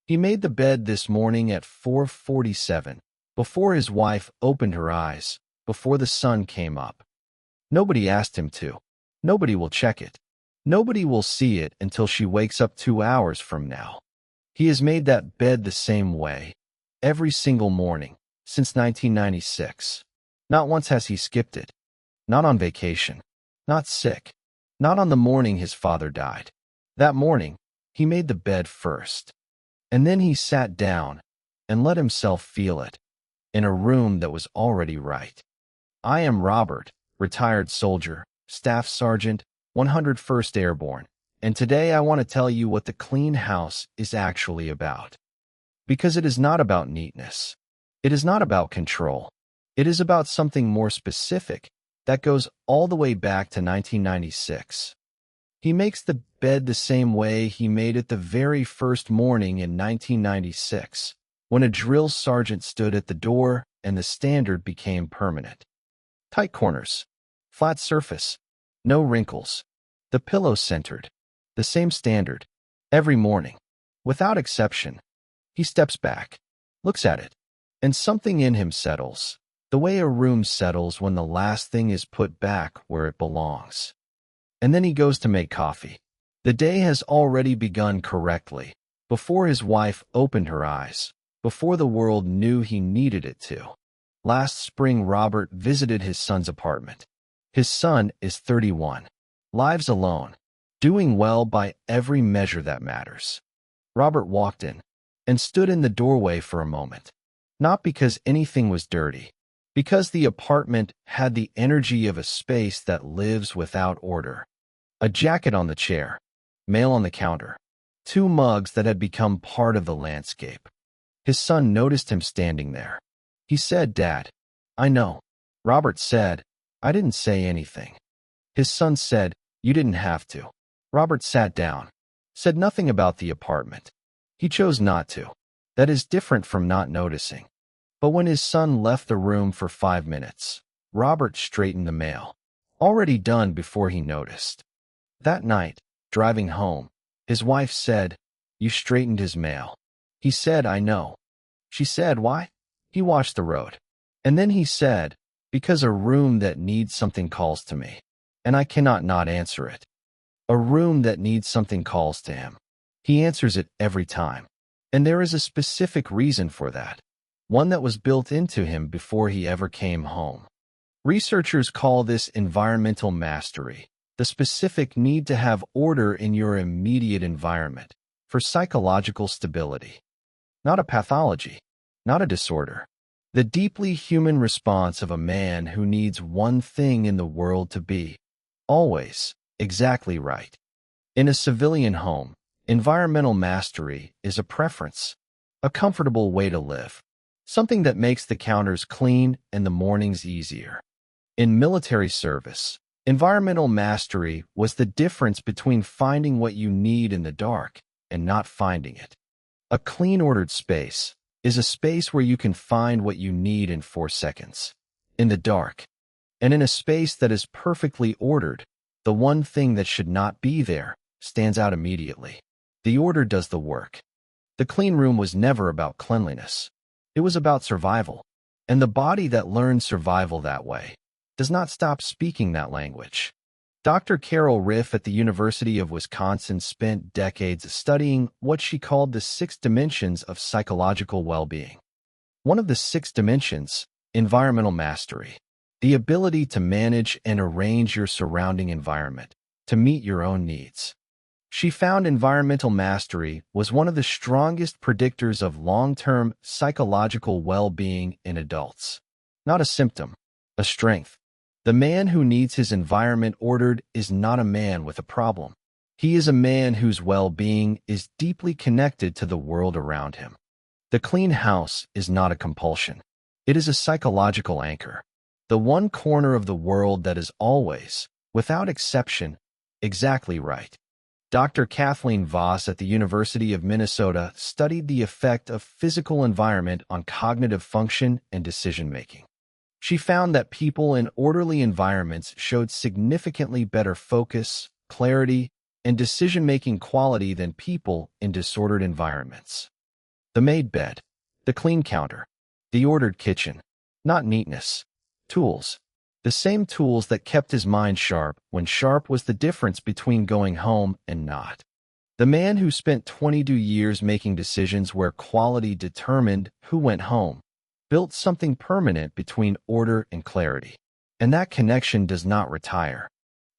He made the bed this morning at 4:47, before his wife opened her eyes, before the sun came up. Nobody asked him to. Nobody will check it. Nobody will see it until she wakes up 2 hours from now. He has made that bed the same way, every single morning, since 1996. Not once has he skipped it. Not on vacation. Not sick. Not on the morning his father died. That morning, he made the bed first. And then he sat down and let himself feel it, in a room that was already right. I am Robert, retired soldier, Staff Sergeant, 101st Airborne, and today I want to tell you what the clean house is actually about. Because it is not about neatness. It is not about control. It is about something more specific that goes all the way back to 1996. He makes the bed the same way he made it the very first morning in 1996, when a drill sergeant stood at the door and the standard became permanent. Tight corners, flat surface, no wrinkles, the pillow centered, the same standard, every morning, without exception. He steps back, looks at it, and something in him settles, the way a room settles when the last thing is put back where it belongs. And then he goes to make coffee. The day has already begun correctly, before his wife opened her eyes, before the world knew he needed it to. Last spring, Robert visited his son's apartment. His son is 31, lives alone, doing well by every measure that matters. Robert walked in and stood in the doorway for a moment, not because anything was dirty, because the apartment had the energy of a space that lives without order. A jacket on the chair, mail on the counter, 2 mugs that had become part of the landscape. His son noticed him standing there. He said, "Dad, I know." Robert said, "I didn't say anything." His son said, "You didn't have to." Robert sat down, said nothing about the apartment. He chose not to. That is different from not noticing. But when his son left the room for 5 minutes, Robert straightened the mail, already done before he noticed. That night, driving home, his wife said, "You straightened his mail." He said, "I know." She said, "Why?" He watched the road. And then he said, "Because a room that needs something calls to me, and I cannot not answer it." A room that needs something calls to him. He answers it every time. And there is a specific reason for that, one that was built into him before he ever came home. Researchers call this environmental mastery, the specific need to have order in your immediate environment for psychological stability. Not a pathology, not a disorder. The deeply human response of a man who needs one thing in the world to be, always, exactly right. In a civilian home, environmental mastery is a preference, a comfortable way to live, something that makes the counters clean and the mornings easier. In military service, environmental mastery was the difference between finding what you need in the dark and not finding it. A clean, ordered space is a space where you can find what you need in 4 seconds, in the dark. And in a space that is perfectly ordered, the one thing that should not be there stands out immediately. The order does the work. The clean room was never about cleanliness. It was about survival. And the body that learns survival that way does not stop speaking that language. Dr. Carol Riff at the University of Wisconsin spent decades studying what she called the 6 dimensions of psychological well-being. One of the 6 dimensions, environmental mastery, the ability to manage and arrange your surrounding environment to meet your own needs. She found environmental mastery was one of the strongest predictors of long-term psychological well-being in adults. Not a symptom, a strength. The man who needs his environment ordered is not a man with a problem. He is a man whose well-being is deeply connected to the world around him. The clean house is not a compulsion. It is a psychological anchor. The one corner of the world that is always, without exception, exactly right. Dr. Kathleen Voss at the University of Minnesota studied the effect of physical environment on cognitive function and decision-making. She found that people in orderly environments showed significantly better focus, clarity, and decision-making quality than people in disordered environments. The made bed. The clean counter. The ordered kitchen. Not neatness. Tools. The same tools that kept his mind sharp when sharp was the difference between going home and not. The man who spent 22 years making decisions where quality determined who went home built something permanent between order and clarity. And that connection does not retire.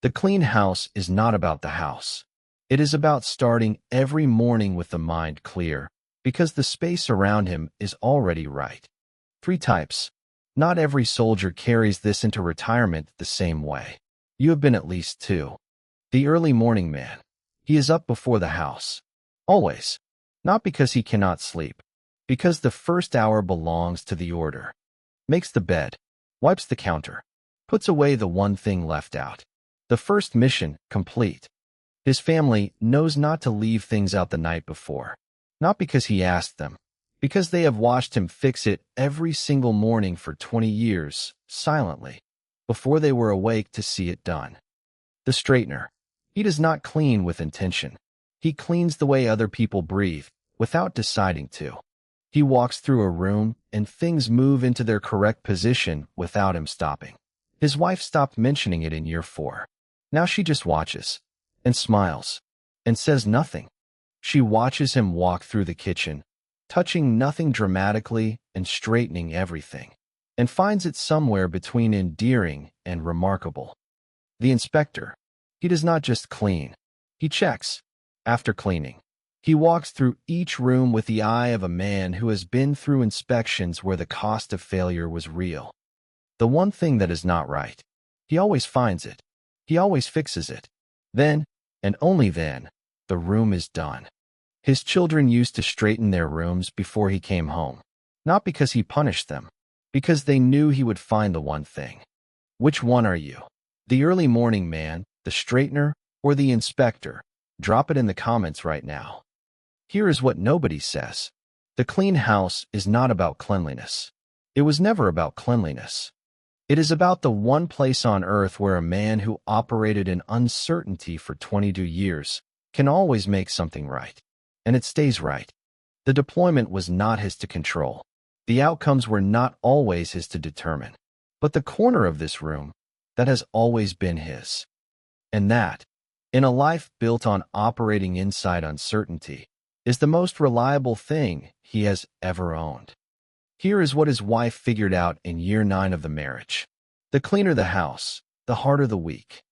The clean house is not about the house. It is about starting every morning with the mind clear, because the space around him is already right. 3 types. Not every soldier carries this into retirement the same way. You have been at least 2. The early morning man. He is up before the house. Always. Not because he cannot sleep. Because the first hour belongs to the order. Makes the bed. Wipes the counter. Puts away the one thing left out. The first mission complete. His family knows not to leave things out the night before. Not because he asked them. Because they have watched him fix it every single morning for 20 years, silently, before they were awake to see it done. The straightener. He does not clean with intention. He cleans the way other people breathe, without deciding to. He walks through a room, and things move into their correct position without him stopping. His wife stopped mentioning it in year 4. Now she just watches, and smiles, and says nothing. She watches him walk through the kitchen, touching nothing dramatically and straightening everything, and finds it somewhere between endearing and remarkable. The inspector. He does not just clean. He checks. After cleaning, he walks through each room with the eye of a man who has been through inspections where the cost of failure was real. The one thing that is not right. He always finds it. He always fixes it. Then, and only then, the room is done. His children used to straighten their rooms before he came home. Not because he punished them, because they knew he would find the one thing. Which one are you? The early morning man, the straightener, or the inspector? Drop it in the comments right now. Here is what nobody says. The clean house is not about cleanliness. It was never about cleanliness. It is about the one place on earth where a man who operated in uncertainty for 22 years can always make something right. And it stays right. The deployment was not his to control. The outcomes were not always his to determine. But the corner of this room, that has always been his. And that, in a life built on operating inside uncertainty, is the most reliable thing he has ever owned. Here is what his wife figured out in year 9 of the marriage. The cleaner the house, the harder the week.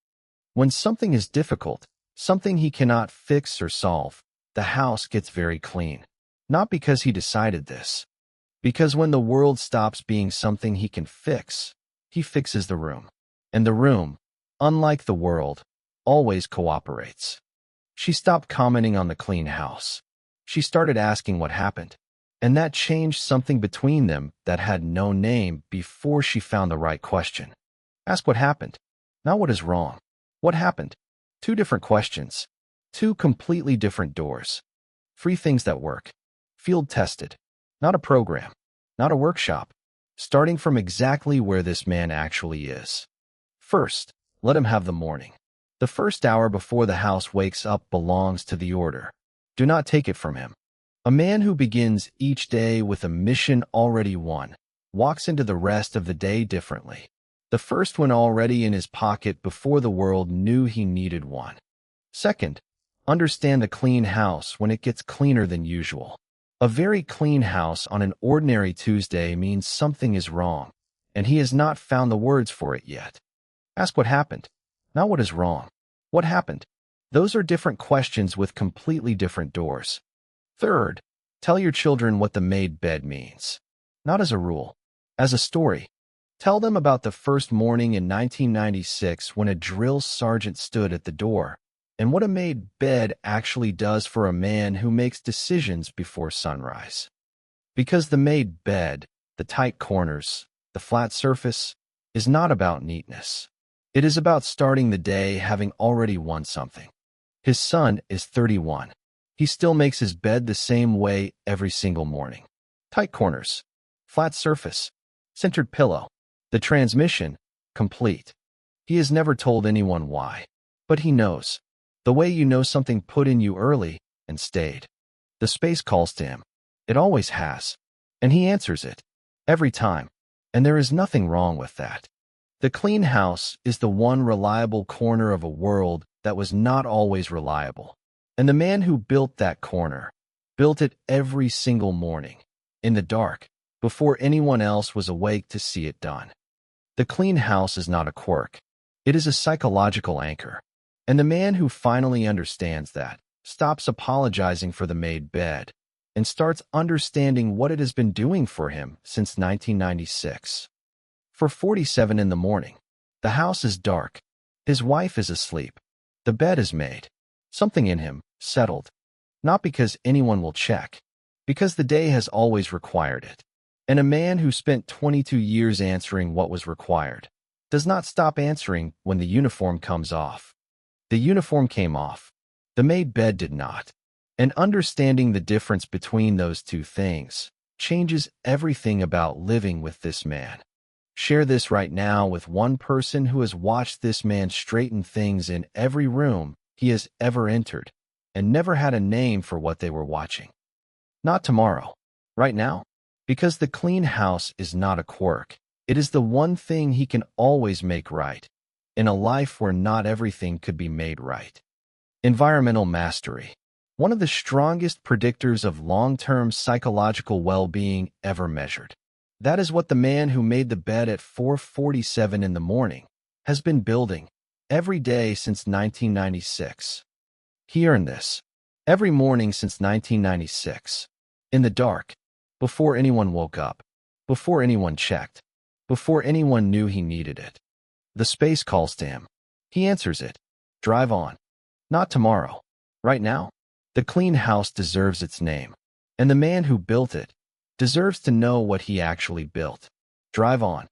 When something is difficult, something he cannot fix or solve, the house gets very clean. Not because he decided this. Because when the world stops being something he can fix, he fixes the room. And the room, unlike the world, always cooperates. She stopped commenting on the clean house. She started asking what happened. And that changed something between them that had no name before she found the right question. Ask what happened, not what is wrong. What happened? 2 different questions. 2 completely different doors. 3 things that work. Field tested. Not a program. Not a workshop. Starting from exactly where this man actually is. First, let him have the morning. The first hour before the house wakes up belongs to the order. Do not take it from him. A man who begins each day with a mission already won walks into the rest of the day differently. The first one already in his pocket before the world knew he needed one. Second, understand the clean house when it gets cleaner than usual. A very clean house on an ordinary Tuesday means something is wrong, and he has not found the words for it yet. Ask what happened, not what is wrong. What happened? Those are different questions with completely different doors. Third, tell your children what the made bed means. Not as a rule, as a story. Tell them about the first morning in 1996 when a drill sergeant stood at the door, and what a made bed actually does for a man who makes decisions before sunrise. Because the made bed, the tight corners, the flat surface, is not about neatness. It is about starting the day having already won something. His son is 31. He still makes his bed the same way every single morning. Tight corners, flat surface, centered pillow. The transmission, complete. He has never told anyone why, but he knows. The way you know something put in you early and stayed. The space calls to him. It always has. And he answers it. Every time. And there is nothing wrong with that. The clean house is the one reliable corner of a world that was not always reliable. And the man who built that corner built it every single morning, in the dark, before anyone else was awake to see it done. The clean house is not a quirk. It is a psychological anchor. And the man who finally understands that stops apologizing for the made bed and starts understanding what it has been doing for him since 1996. 4:47 in the morning. The house is dark. His wife is asleep. The bed is made. Something in him settled. Not because anyone will check, because the day has always required it. And a man who spent 22 years answering what was required does not stop answering when the uniform comes off. The uniform came off. The made bed did not. And understanding the difference between those two things changes everything about living with this man. Share this right now with one person who has watched this man straighten things in every room he has ever entered and never had a name for what they were watching. Not tomorrow. Right now. Because the clean house is not a quirk. It is the one thing he can always make right, in a life where not everything could be made right. Environmental mastery. One of the strongest predictors of long-term psychological well-being ever measured. That is what the man who made the bed at 4:47 in the morning has been building every day since 1996. He earned this every morning since 1996, in the dark, before anyone woke up, before anyone checked, before anyone knew he needed it. The space calls to him. He answers it. Drive on. Not tomorrow. Right now. The clean house deserves its name, and the man who built it deserves to know what he actually built. Drive on.